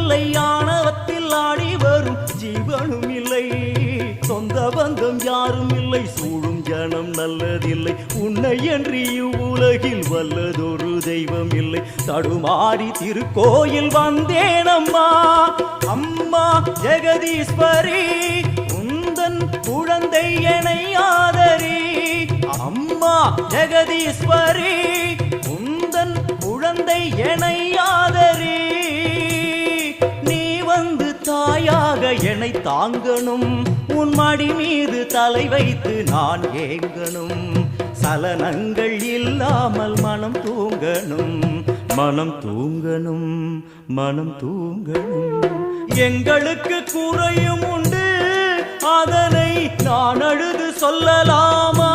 இல்லை, ஆணவத்தில் ஆடி வரும் ஜீவனும் இல்லை. சொந்த பந்தம் யாரும் இல்லை, சூழும் ஜனம் நல்லதில்லை. உன்னை என்று இவ்வுலகில் வல்லதொரு தெய்வம் இல்லை. தடுமாறி திருக்கோயில் வந்தேன் அம்மா, அம்மா ஜெகதீஸ்வரி, உந்தன் குழந்தை என்னை ஆதரி. அம்மா ஜெகதீஸ்வரி, உந்தன் குழந்தை என்னை ஆதரி. நீ வந்து தாயாக என்னை தாங்கணும், உன் மடி மீது தலை வைத்து நான் ஏங்கணும். சலனங்கள் இல்லாமல் மனம் தூங்கணும், மனம் தூங்கணும், மனம் தூங்கணும். எங்களுக்கு குறையும் உண்டு, அதனை நான் அழுது சொல்லலாமா?